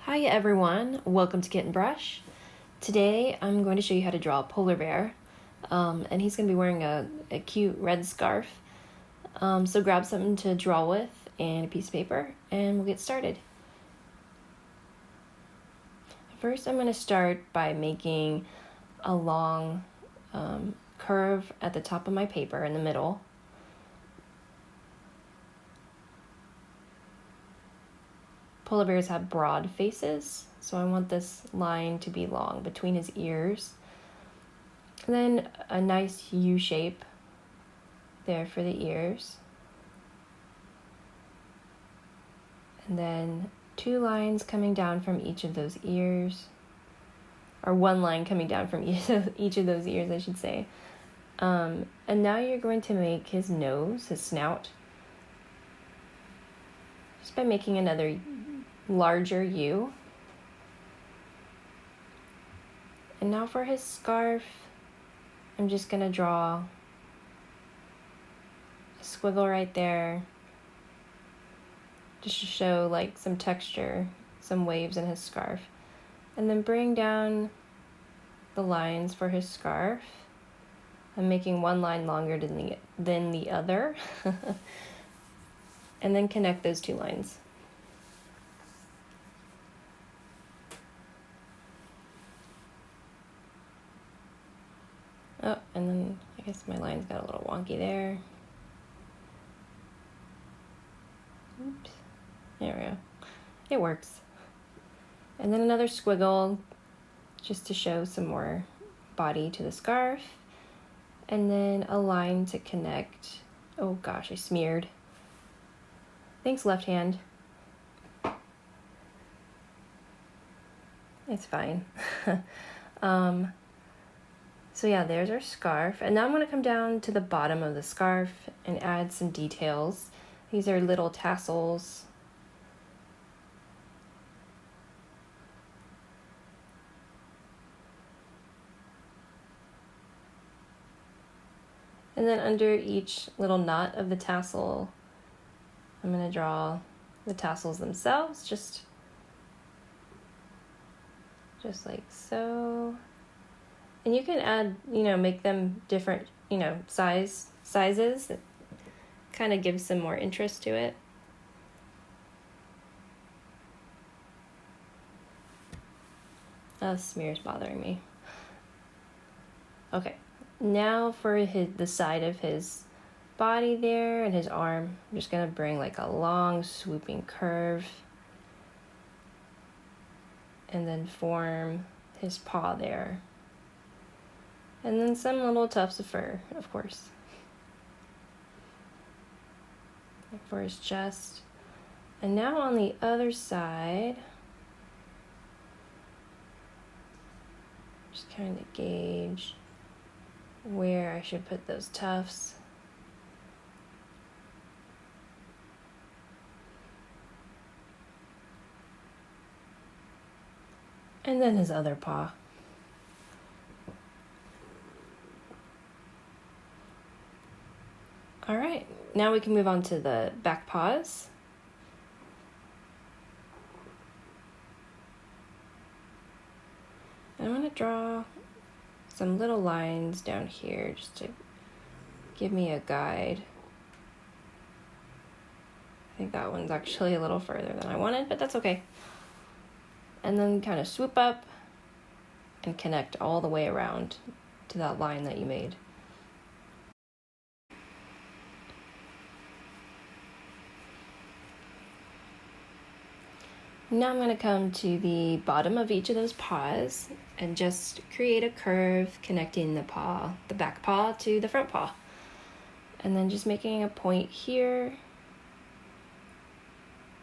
Hi everyone, welcome to Kit and Brush. Today I'm going to show you how to draw a polar bear, and he's going to be wearing a cute red scarf. So grab something to draw with and a piece of paper and we'll get started. First I'm going to start by making a long curve at the top of my paper in the middle. Polar bears have broad faces, so I want this line to be long between his ears. And then a nice U shape there for the ears. And then two lines coming down from each of those ears. Or one line coming down from each of those ears, I should say. And now you're going to make his nose, his snout, just by making another larger U. And now for his scarf, I'm just going to draw a squiggle right there, just to show like some texture, some waves in his scarf. And then bring down the lines for his scarf. I'm making one line longer than the other. And then connect those two lines. Oh, and then I guess my lines got a little wonky there. Oops. There we go. It works. And then another squiggle just to show some more body to the scarf. And then a line to connect. Oh gosh, I smeared. Thanks, left hand. It's fine. So yeah, there's our scarf. And now I'm going to come down to the bottom of the scarf and add some details. These are little tassels. And then under each little knot of the tassel, I'm going to draw the tassels themselves, just like so. And you can add, make them different, sizes. It kind of gives some more interest to it. Oh, smear's bothering me. Okay, now for the side of his body there and his arm, I'm just gonna bring like a long swooping curve and then form his paw there. And then some little tufts of fur, of course. For his chest. And now on the other side, just kind of gauge where I should put those tufts. And then his other paw. All right, now we can move on to the back paws. I'm going to draw some little lines down here just to give me a guide. I think that one's actually a little further than I wanted, but that's okay. And then kind of swoop up and connect all the way around to that line that you made. Now I'm going to come to the bottom of each of those paws and just create a curve connecting the back paw to the front paw. And then just making a point here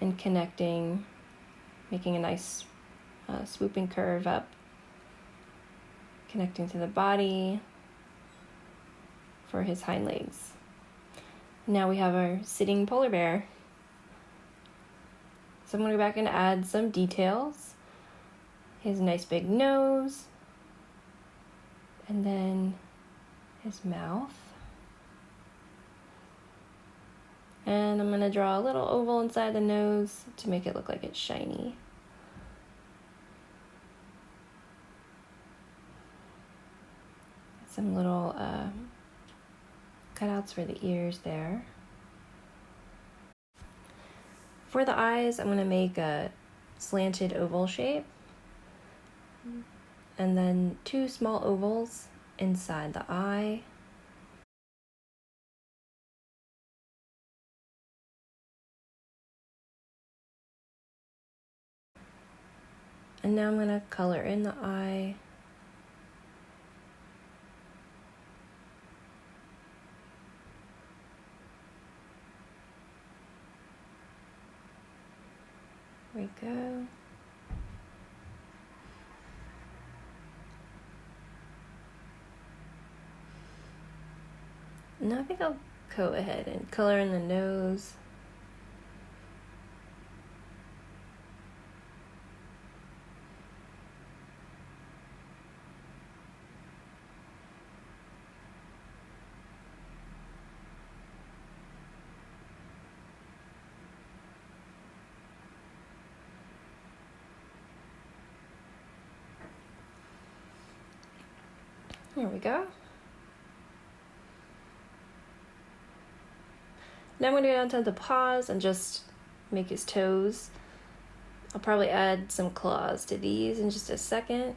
and connecting, making a nice swooping curve up, connecting to the body for his hind legs. Now we have our sitting polar bear. So I'm going to go back and add some details. His nice big nose. And then his mouth. And I'm going to draw a little oval inside the nose to make it look like it's shiny. some little cutouts for the ears there. For the eyes, I'm going to make a slanted oval shape, and then 2 small ovals inside the eye. And now I'm going to color in the eye. There we go. Now I think I'll go ahead and color in the nose. There we go. Now I'm going to go down to the paws and just make his toes. I'll probably add some claws to these in just a second.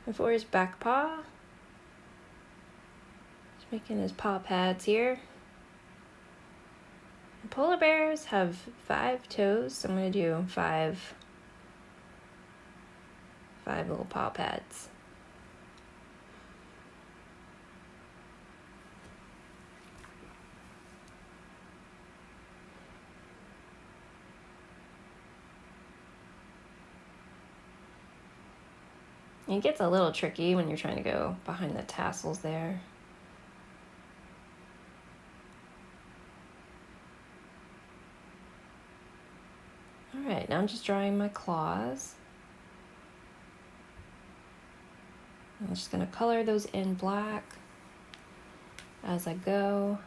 And for his back paw, just making his paw pads here. And polar bears have 5 toes, so I'm going to do 5 little paw pads. It gets a little tricky when you're trying to go behind the tassels there. Alright, now I'm just drawing my claws. I'm just going to color those in black as I go.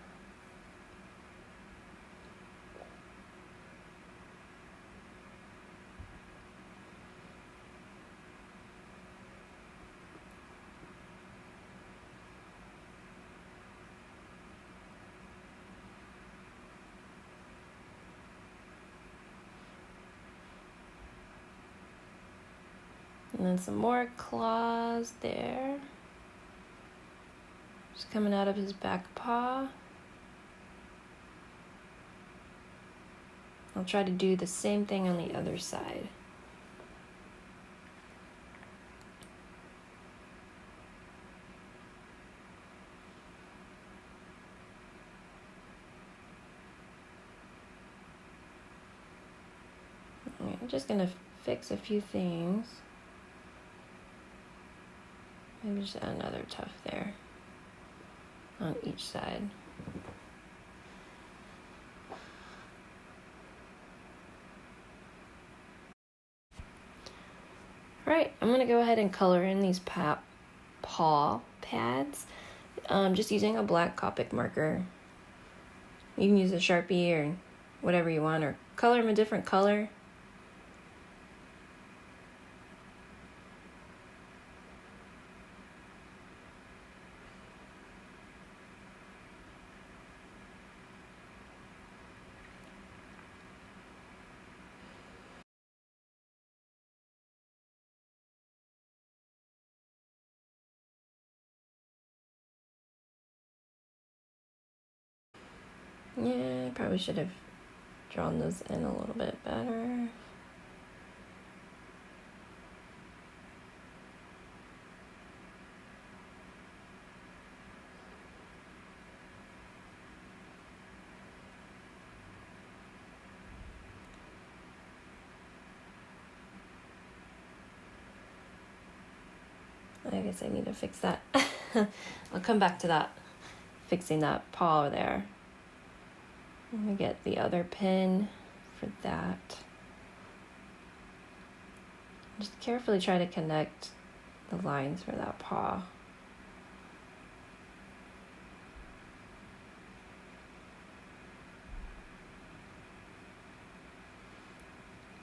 And then some more claws there. Just coming out of his back paw. I'll try to do the same thing on the other side. Alright, I'm just gonna fix a few things. Maybe just add another tuft there on each side. Alright, I'm going to go ahead and color in these paw pads, just using a black COPIC marker. You can use a Sharpie or whatever you want, or color them a different color. Yeah, I probably should have drawn those in a little bit better. I guess I need to fix that. I'll come back to that, fixing that paw there. Let me get the other pin for that. Just carefully try to connect the lines for that paw.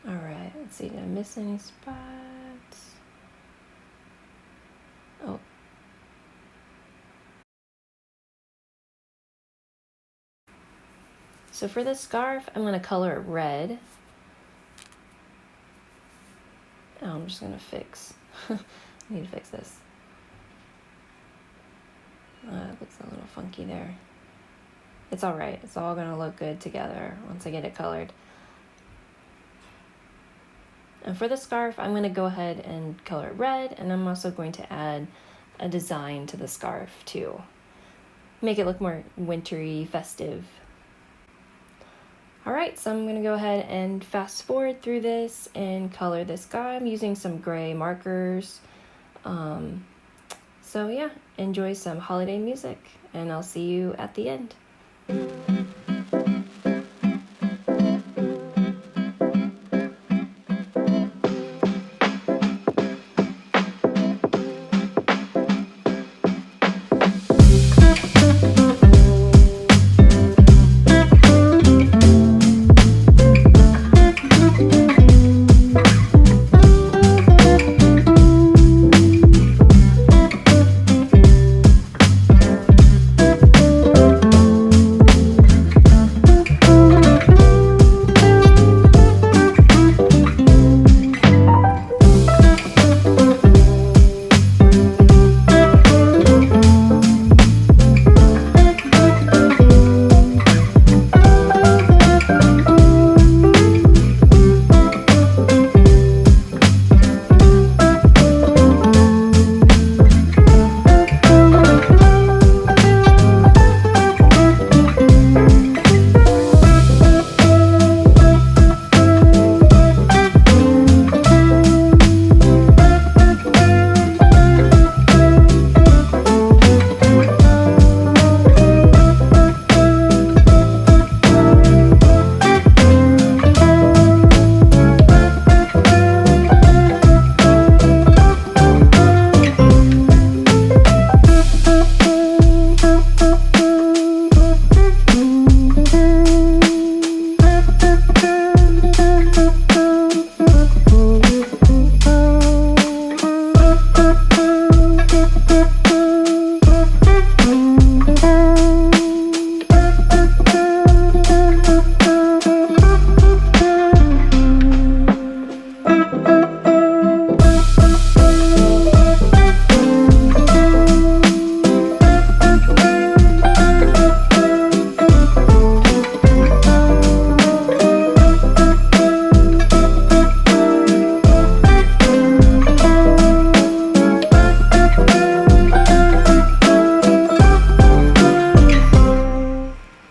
All right, Let's see, did I miss any spots? Oh. So for the scarf, I'm going to color it red. Oh, I'm just going to fix. I need to fix this. It looks a little funky there. It's all right. It's all going to look good together once I get it colored. And for the scarf, I'm going to go ahead and color it red, and I'm also going to add a design to the scarf to make it look more wintry, festive. All right, so I'm going to go ahead and fast forward through this and color this guy. I'm using some gray markers. So yeah, enjoy some holiday music, and I'll see you at the end.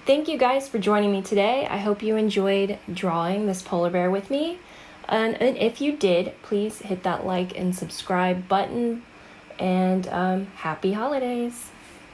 Thank you guys for joining me today. I hope you enjoyed drawing this polar bear with me. And if you did, please hit that like and subscribe button. And happy holidays.